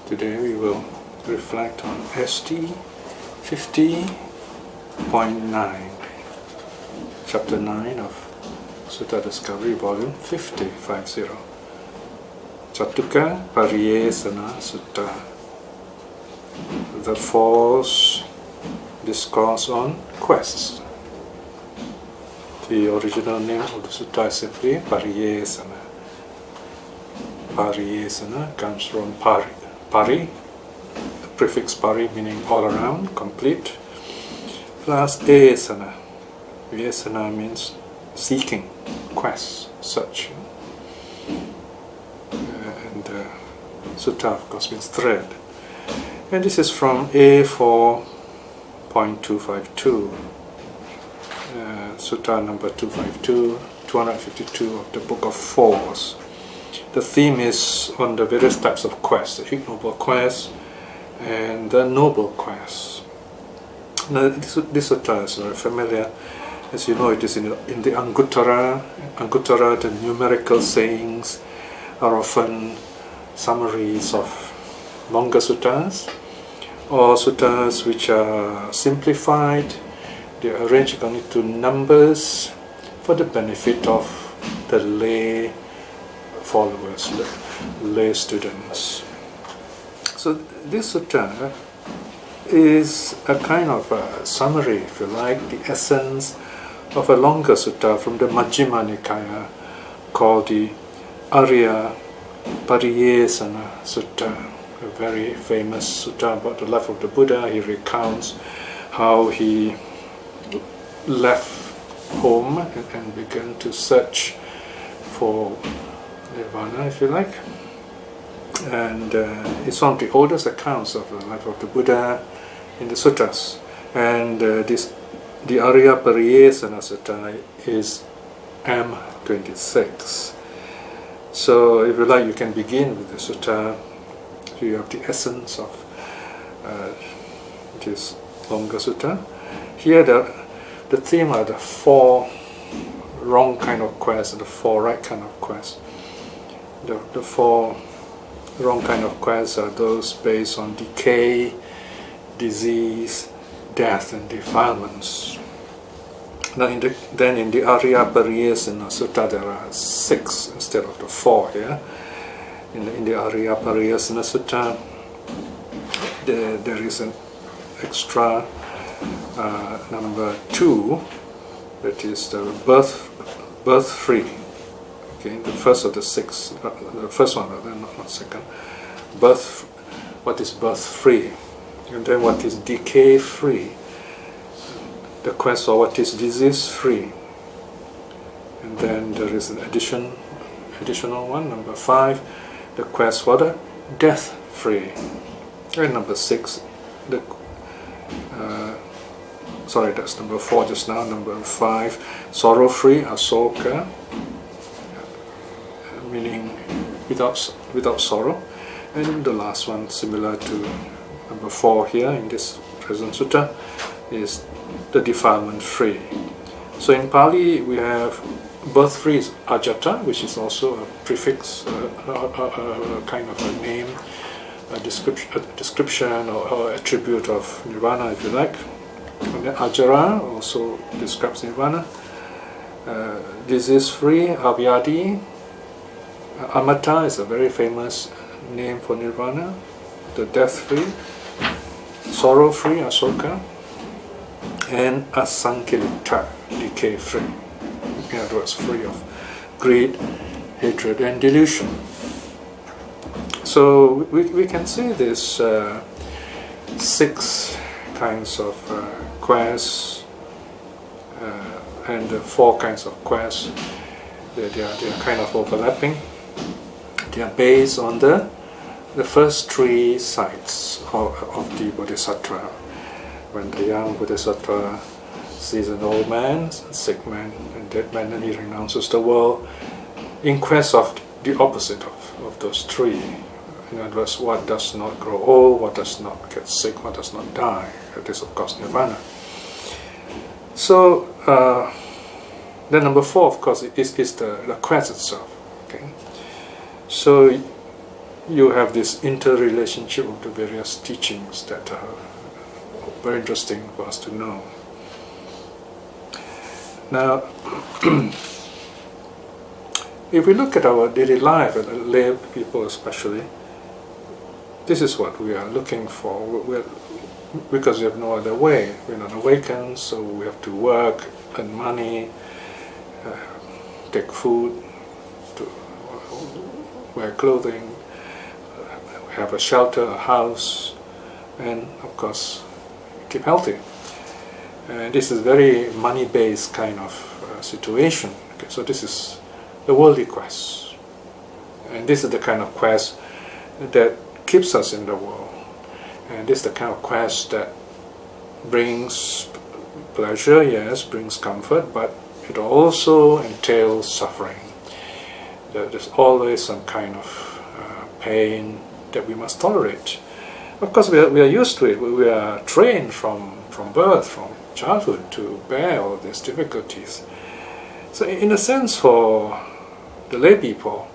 Today we will reflect on ST 50.9, Chapter 9 of Sutta Discovery, Volume 50. Catukka Pariyesanā Sutta, the fourth discourse on quests. The original name of the sutta is simply Pariyesanā. Pariyesanā comes from pari, the prefix pari meaning all around, complete, plus esana. Esana means seeking, quest, search. And sutta, of course, means thread. And this is from A4.252, sutta number 252 of the Book of Fours. The theme is on the various types of quests, the ignoble quest and the noble quest. Now, this sutta is very familiar. As you know, it is in the Anguttara. The numerical sayings are often summaries of longer suttas, or suttas which are simplified. They are arranged according to numbers for the benefit of the lay followers, lay students. So this sutta is a kind of a summary, if you like, the essence of a longer sutta from the Majjhima Nikaya called the Ariya Pariyesanā Sutta, a very famous sutta about the life of the Buddha. He recounts how he left home and began to search for nirvana, if you like. And it's one of the oldest accounts of the life of the Buddha in the suttas. And the Ariya Pariyesanā Sutta is M26. So if you like, you can begin with the sutta. You have the essence of this longer sutta. Here the theme are the four wrong kind of quests and the four right kind of quests. The four wrong kind of quests are those based on decay, disease, death and defilements. Now in the Ariya Pariyesanā Sutta there are 6 instead of the 4 here. In the Ariya Pariyesanā Sutta there is an extra number 2, that is the birth free. Okay, the first of the 6, the first one, not second. What is birth free? And then what is decay free? The quest for what is disease free. And then there is an additional one, number 5, the quest for the death free. And number 6, that's number 4 just now. Number 5, sorrow free, asoka, meaning without sorrow. And the last one, similar to number 4 here in this present sutta, is the defilement free. So in Pali we have birth free is ajata, which is also a prefix, a kind of a name, a description or attribute of nirvana, if you like. And then ajara also describes nirvana. Disease free, avyadi. Amata is a very famous name for nirvana. The death free, sorrow free, asoka, and asankilita, decay free. In other words, free of greed, hatred and delusion. So we can see this 6 kinds of quests and the 4 kinds of quests. They are kind of overlapping. They are based on the first 3 sides of the Bodhisattva. When the young Bodhisattva sees an old man, sick man, and dead man, and he renounces the world in quest of the opposite of those 3. In other words, what does not grow old, what does not get sick, what does not die. That is, of course, nirvana. So, then number 4, of course, is the quest itself. Okay? So you have this interrelationship of the various teachings that are very interesting for us to know. Now, if we look at our daily life, and lay people especially, this is what we are looking for. Because we have no other way. We're not awakened, so we have to work, earn money, take food, to wear clothing, have a shelter, a house, and of course keep healthy. And this is very money-based kind of situation. Okay, so this is the worldly quest, and this is the kind of quest that keeps us in the world, and this is the kind of quest that brings pleasure, yes, brings comfort, but it also entails suffering. There's always some kind of pain that we must tolerate. Of course, we are used to it. We are trained from birth, from childhood, to bear all these difficulties. So in a sense, for the lay people,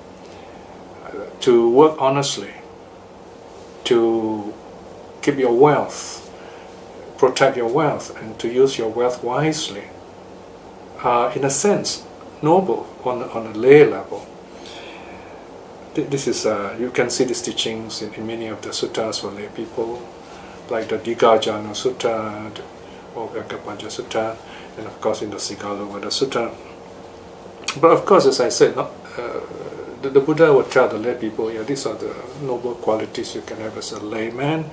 to work honestly, to keep your wealth, protect your wealth, and to use your wealth wisely, are in a sense noble on a lay level. This is you can see these teachings in many of the suttas for lay people, like the Digajana Sutta or Vyakkapanja Sutta, and of course in the Sigalovada Sutta. But of course, as I said, the Buddha would tell the lay people, yeah, these are the noble qualities you can have as a layman.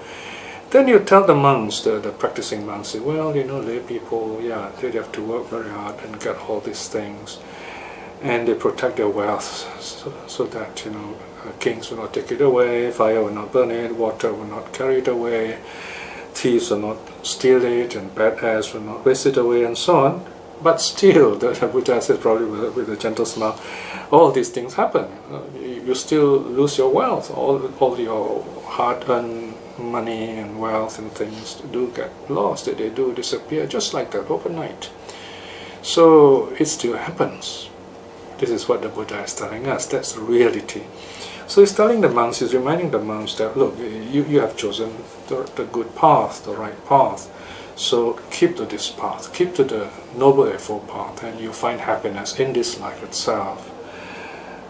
Then you tell the monks, the practicing monks, say, well, lay people, yeah, they have to work very hard and get all these things, and they protect their wealth so that kings will not take it away, fire will not burn it, water will not carry it away, thieves will not steal it, and bad airs will not waste it away, and so on. But still, the Buddha says, probably with a gentle smile, all these things happen. You still lose your wealth. All your hard-earned money and wealth and things do get lost. They do disappear just like that overnight. So it still happens. This is what the Buddha is telling us. That's the reality. So he's telling the monks, he's reminding the monks that, look, you have chosen the good path, the right path. So keep to this path, keep to the Noble Eightfold Path, and you find happiness in this life itself.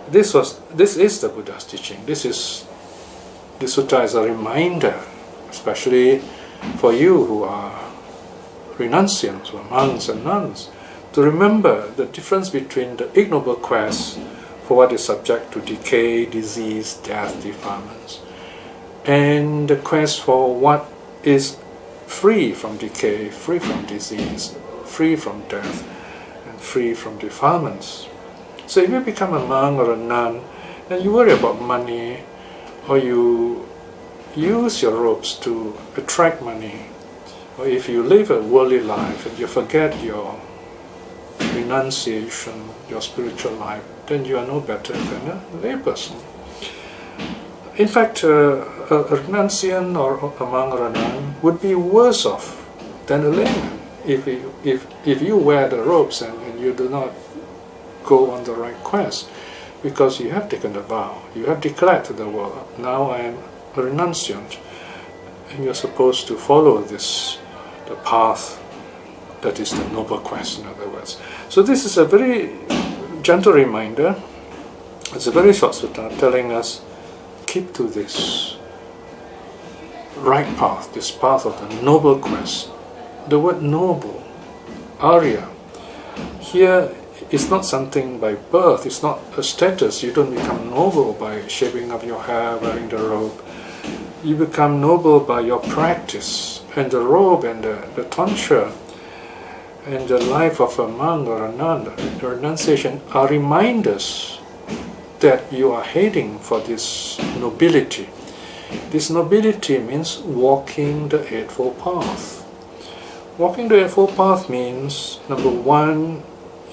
This is the Buddha's teaching. The sutta is a reminder, especially for you who are renunciants, who are monks and nuns, to remember the difference between the ignoble quest for what is subject to decay, disease, death, defilements, and the quest for what is free from decay, free from disease, free from death, and free from defilements. So if you become a monk or a nun, and you worry about money, or you use your robes to attract money, or if you live a worldly life and you forget your renunciation, your spiritual life, then you are no better than a layperson. In fact, a renunciant or a monk or a nun would be worse off than a layman if you wear the robes and you do not go on the right quest, because you have taken the vow, you have declared to the world, now I am a renunciant, and you're supposed to follow the path that is the noble quest, in other words. So this is a very gentle reminder. It's a very short sutta telling us, keep to this right path, this path of the noble quest. The word noble, ariya, here is not something by birth, it's not a status. You don't become noble by shaving up your hair, wearing the robe. You become noble by your practice, and the robe and the tonsure and the life of a monk or a nun, the renunciation, are reminders that you are heading for this nobility. This nobility means walking the Eightfold Path. Walking the Eightfold Path means, number one,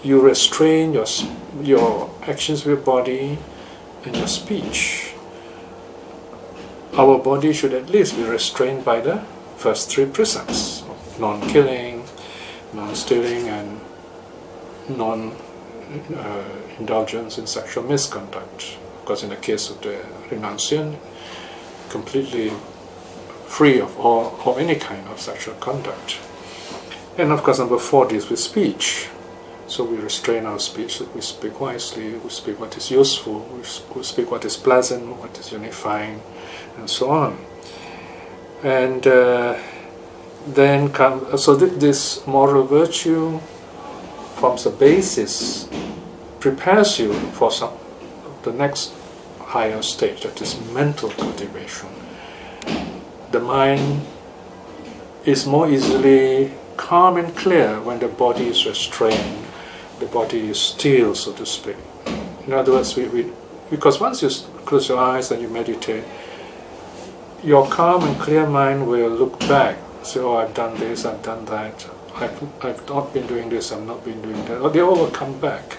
you restrain your actions with your body and your speech. Our body should at least be restrained by the first three precepts: non-killing, non-stealing, and non-indulgence in sexual misconduct. Because in the case of the renunciant, completely free of any kind of sexual conduct. And of course, number 4 deals with speech. So we restrain our speech, we speak wisely, we speak what is useful, we speak what is pleasant, what is unifying, and so on. And then so this moral virtue forms a basis, prepares you for the next higher stage, that is mental cultivation. The mind is more easily calm and clear when the body is restrained, the body is still, so to speak. In other words, because once you close your eyes and you meditate, your calm and clear mind will look back, say, oh, I've done this, I've done that, I've not been doing this, I've not been doing that, or they all will come back.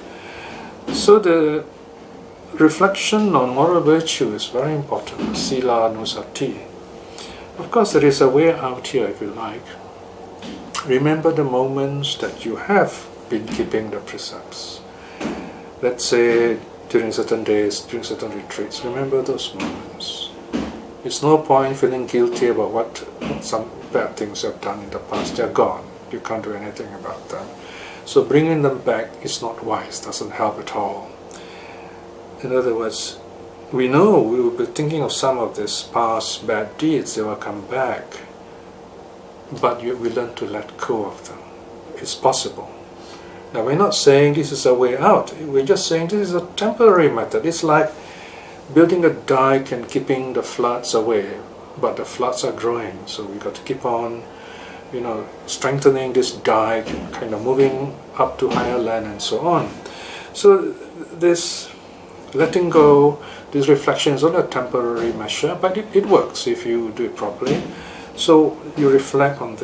So the reflection on moral virtue is very important, sila nusati. Of course, there is a way out here, if you like. Remember the moments that you have been keeping the precepts. Let's say during certain days, during certain retreats, remember those moments. It's no point feeling guilty about what some bad things you have done in the past. They're gone. You can't do anything about them. So bringing them back is not wise, doesn't help at all. In other words, we know we will be thinking of some of these past bad deeds, they will come back. But we learn to let go of them. It's possible. Now, we're not saying this is a way out. We're just saying this is a temporary method. It's like building a dike and keeping the floods away. But the floods are growing, so we've got to keep on, strengthening this dike, kind of moving up to higher land and so on. So this letting go, this reflection is only a temporary measure, but it works if you do it properly. So you reflect on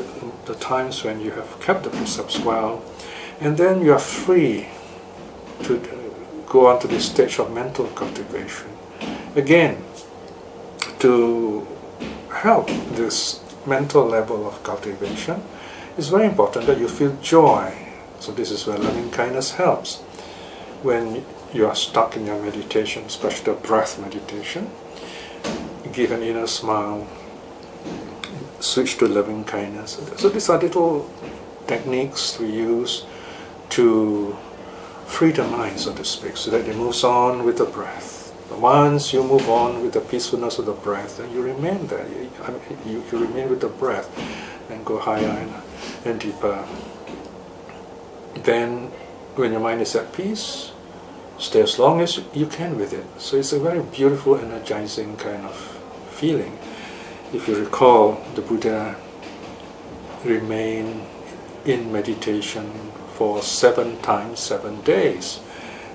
the times when you have kept the precepts well, and then you are free to go on to this stage of mental cultivation. Again, to help this mental level of cultivation, it's very important that you feel joy. So this is where loving kindness helps. When you are stuck in your meditation, especially the breath meditation, give an inner smile, switch to loving kindness. So these are little techniques we use to free the mind, so to speak, so that it moves on with the breath. Once you move on with the peacefulness of the breath, then you remain there. You remain with the breath and go higher and deeper. Then, when your mind is at peace, stay as long as you can with it. So it's a very beautiful, energizing kind of feeling. If you recall, the Buddha remained in meditation for 7 times 7 days,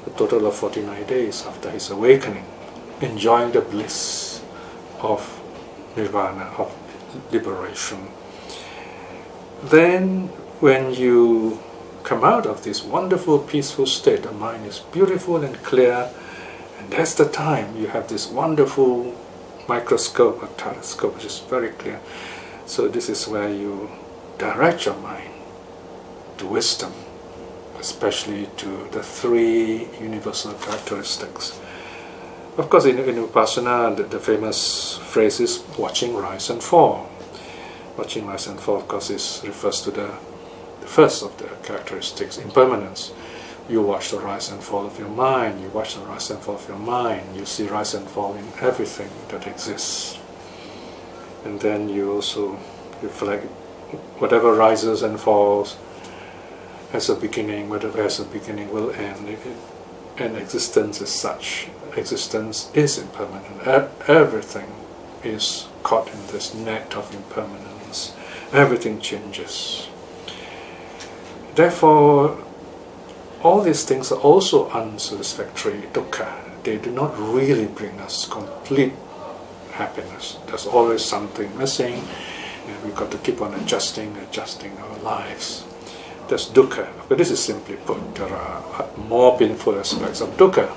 a total of 49 days after his awakening, enjoying the bliss of nirvana, of liberation. Then, when you come out of this wonderful, peaceful state, the mind is beautiful and clear, and that's the time you have this wonderful microscope or telescope, which is very clear. So this is where you direct your mind to wisdom, especially to the 3 universal characteristics. Of course, in Vipassana, the famous phrase is watching rise and fall. Watching rise and fall, of course, refers to the first of the characteristics, impermanence. You watch the rise and fall of your mind, you watch the rise and fall of your mind, you see rise and fall in everything that exists. And then you also reflect whatever rises and falls has a beginning, whatever has a beginning will end. And existence is such. Existence is impermanent. Everything is caught in this net of impermanence. Everything changes. Therefore, all these things are also unsatisfactory, dukkha. They do not really bring us complete happiness. There's always something missing, and we've got to keep on adjusting our lives. That's dukkha. But this is simply put. There are more painful aspects of dukkha.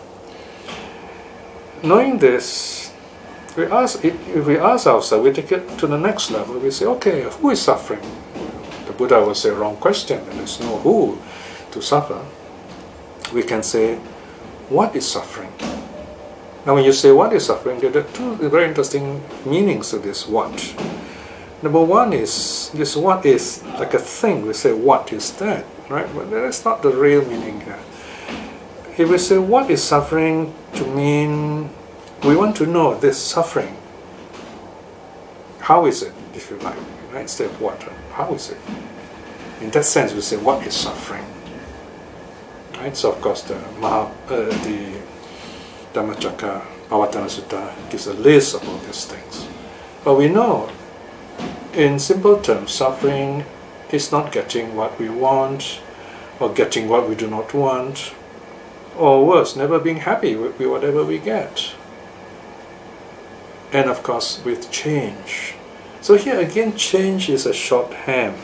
Knowing this, if we ask ourselves, we take it to the next level. We say, okay, who is suffering? The Buddha will say, wrong question, and there's no who to suffer. We can say, what is suffering? Now when you say what is suffering, there are two very interesting meanings to this what. Number one is, this what is like a thing. We say what is that, right? But that is not the real meaning here. If we say what is suffering, to mean we want to know this suffering. How is it, if you like, right? Instead of what, how is it? In that sense, we say what is suffering, right? So of course the Dhammacakka Pariyesanā Sutta gives a list of all these things. But we know, in simple terms, suffering is not getting what we want, or getting what we do not want, or worse, never being happy with whatever we get. And of course, with change. So here again, change is a shorthand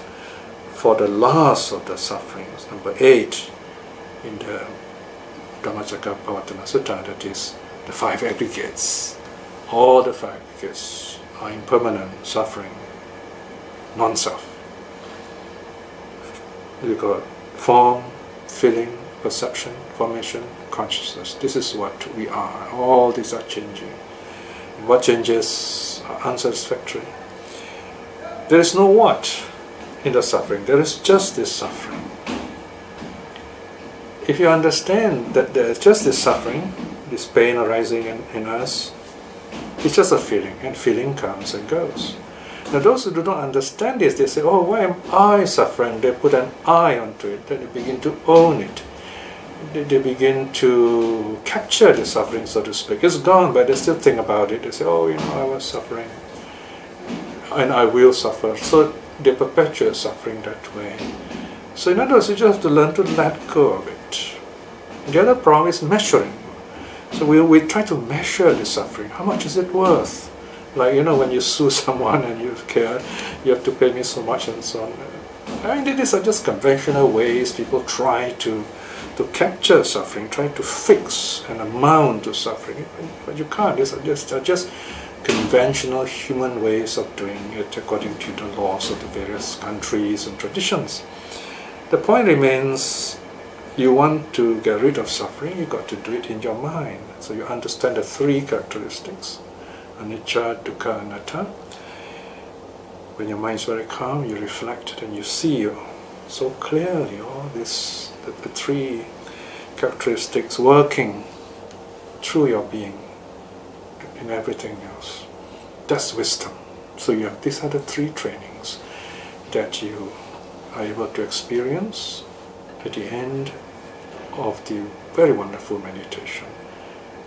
for the last of the sufferings, number 8 in the Dhammacakka Pariyesanā Sutta, that is the 5 aggregates. All the 5 aggregates are impermanent, suffering, non-self. We call it form, feeling, perception, formation, consciousness. This is what we are. All these are changing. And what changes are unsatisfactory. There is no what in the suffering. There is just this suffering. If you understand that there is just this suffering, this pain arising in us, it's just a feeling, and feeling comes and goes. Now those who do not understand this, they say, oh, why am I suffering? They put an I onto it, then they begin to own it. They begin to capture the suffering, so to speak. It's gone, but they still think about it. They say, oh, I was suffering, and I will suffer. So they perpetuate suffering that way. So in other words, you just have to learn to let go of it. The other problem is measuring. So we try to measure the suffering. How much is it worth? Like, when you sue someone and you care, you have to pay me so much and so on. I mean, these are just conventional ways people try to capture suffering, try to fix an amount to suffering. But you can't. These are just conventional human ways of doing it according to the laws of the various countries and traditions. The point remains, you want to get rid of suffering, you got to do it in your mind. So you understand the 3 characteristics, anicca, dukkha, anatta. When your mind is very calm, you reflect and you see so clearly all this, the 3 characteristics working through your being in everything else. That's wisdom. So you have these are the 3 trainings that you are able to experience at the end of the very wonderful meditation.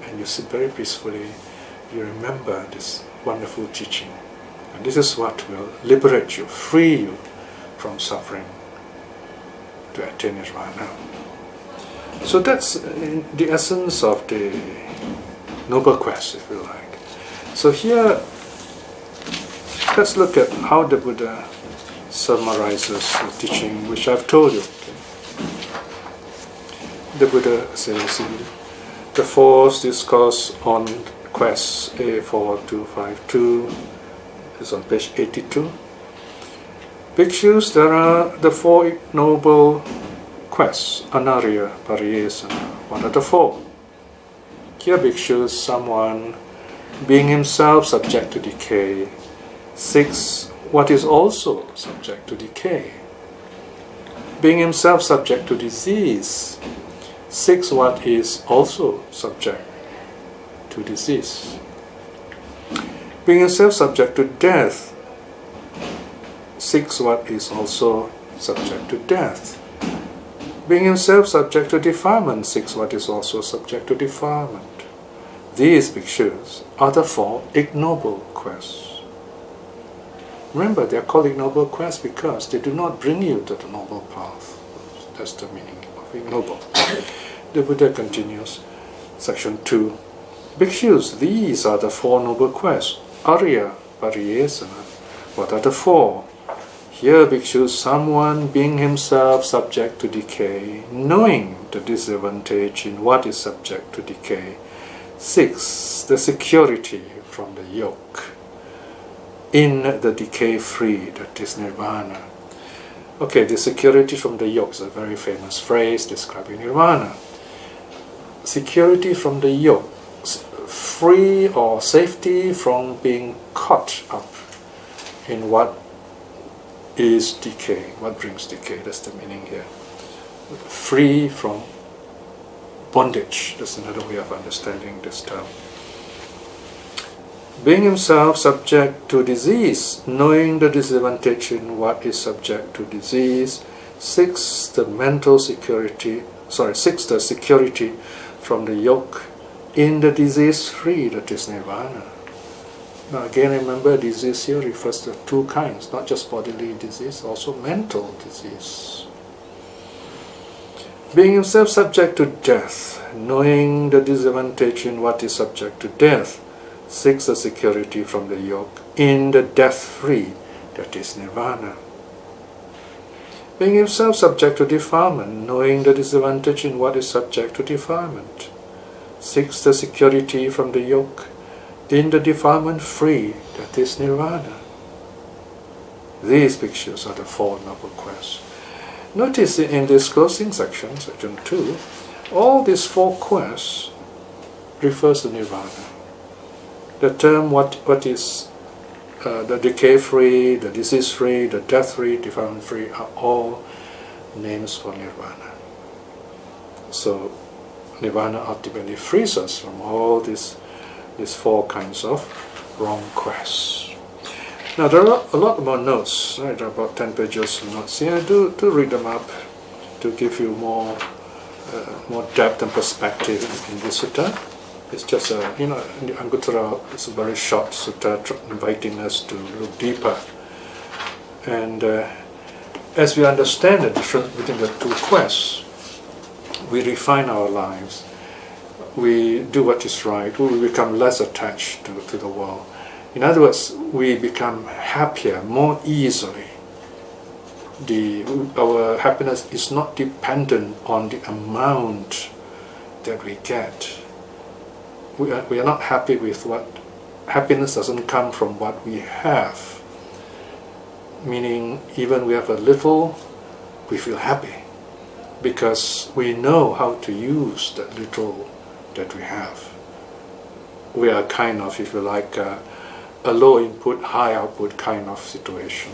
And you sit very peacefully, you remember this wonderful teaching. And this is what will liberate you, free you from suffering to attain nirvana. So that's the essence of the noble quest, if you like. So here, let's look at how the Buddha summarizes the teaching, which I've told you. The Buddha says in the 4th discourse on quest A4252, is on page 82. Bhikshus, there are the 4 ignoble quests, anariya, Pariyesanā. What are the 4? Here bhikshus, someone being himself subject to decay. 6, what is also subject to decay. Being himself subject to disease. 6, what is also subject to disease. Being himself subject to death. 6, what is also subject to death. Being himself subject to defilement. 6, what is also subject to defilement. These bhikshus are the 4 ignoble quests. Remember, they are called ignoble quests because they do not bring you to the noble path. That's the meaning of ignoble. The Buddha continues, section 2. Bhikshus, these are the 4 noble quests. Ariya, Pariyesanā. What are the 4? Here bhikshus, someone being himself subject to decay, knowing the disadvantage in what is subject to decay. 6, the security from the yoke. In the decay-free, that is nirvana. Okay, the security from the yoke is a very famous phrase describing nirvana. Security from the yoke. free or safety from being caught up in what is decay, what brings decay. That's the meaning here. Free from bondage. That's another way of understanding this term. Being himself subject to disease, knowing the disadvantage in what is subject to disease, seeks the security from the yoke in the disease-free, that is nirvana. Now again, remember, disease here refers to two kinds, not just bodily disease, also mental disease. Being himself subject to death, knowing the disadvantage in what is subject to death, seeks the security from the yoke in the death-free, that is nirvana. Being himself subject to defilement, knowing the disadvantage in what is subject to defilement, seeks the security from the yoke in the defilement-free, that is nirvana. These pictures are the Four Noble Quests. Notice in this closing section, section 2, all these four quests refers to nirvana. The term what is the decay-free, the disease-free, the death-free, defilement-free are all names for nirvana. So nirvana ultimately frees us from all these four kinds of wrong quests. Now there are a lot more notes, right? There are about 10 pages of notes here. Do read them up to give you more depth and perspective in this sutta. It's just Anguttara is a very short sutta inviting us to look deeper. And as we understand the difference between the two quests, we refine our lives, we do what is right, we become less attached to the world. In other words, we become happier more easily. Our happiness is not dependent on the amount that we get. We are not happy with what happiness doesn't come from what we have. Meaning, even we have a little, we feel happy because we know how to use that little that we have. We are kind of, if you like, a low input, high output kind of situation.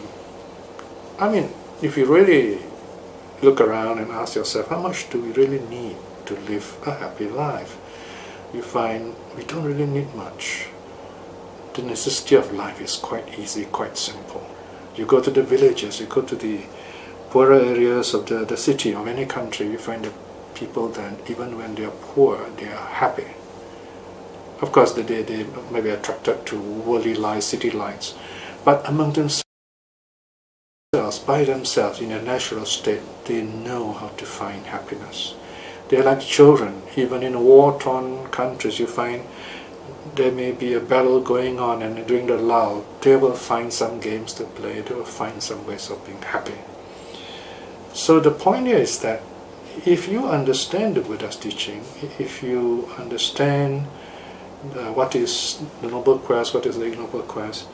I mean, if you really look around and ask yourself, how much do we really need to live a happy life? You find we don't really need much. The necessity of life is quite easy, quite simple. You go to the villages, you go to the poorer areas of the city of any country, you find that people that even when they are poor, they are happy. Of course, they may be attracted to worldly lights, city lights, but among themselves, by themselves, in a natural state, they know how to find happiness. They're like children. Even in war-torn countries, you find there may be a battle going on, and during the lull, they will find some games to play, they will find some ways of being happy. So the point here is that if you understand the Buddha's teaching, if you understand what is the Noble Quest, what is the Ignoble Quest,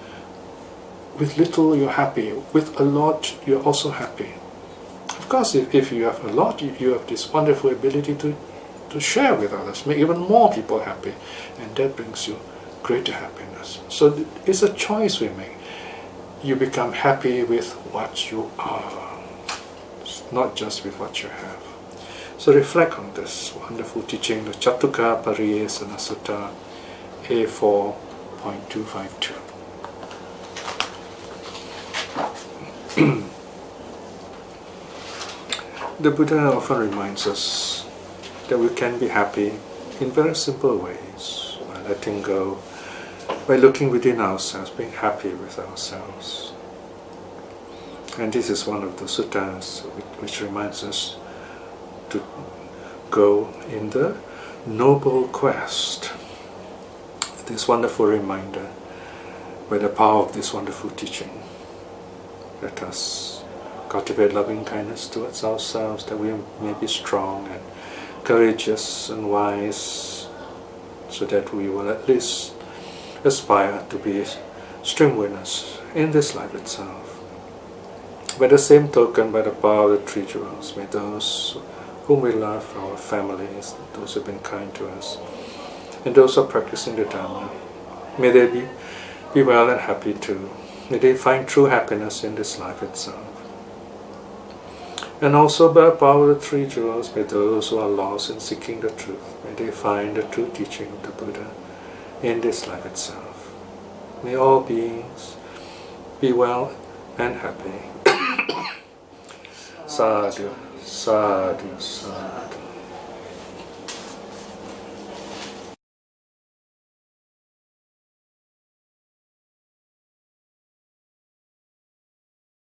with little you're happy, with a lot you're also happy. Of course, if you have a lot, you have this wonderful ability to share with others, make even more people happy, and that brings you greater happiness. So it's a choice we make. You become happy with what you are, not just with what you have. So reflect on this wonderful teaching, the Catukka Pariyesanā Sutta, A4.252. The Buddha often reminds us that we can be happy in very simple ways, by letting go, by looking within ourselves, being happy with ourselves. And this is one of the suttas which reminds us to go in the noble quest. This wonderful reminder, by the power of this wonderful teaching, let us cultivate loving kindness towards ourselves, that we may be strong and courageous and wise, so that we will at least aspire to be stream winners in this life itself. By the same token, by the power of the three jewels, may those whom we love, our families, those who have been kind to us, and those who are practicing the Dharma. May they be well and happy too. May they find true happiness in this life itself. And also by the power of the three jewels, may those who are lost in seeking the truth, may they find the true teaching of the Buddha in this life itself. May all beings be well and happy. Sadhu, sadhu, sadhu.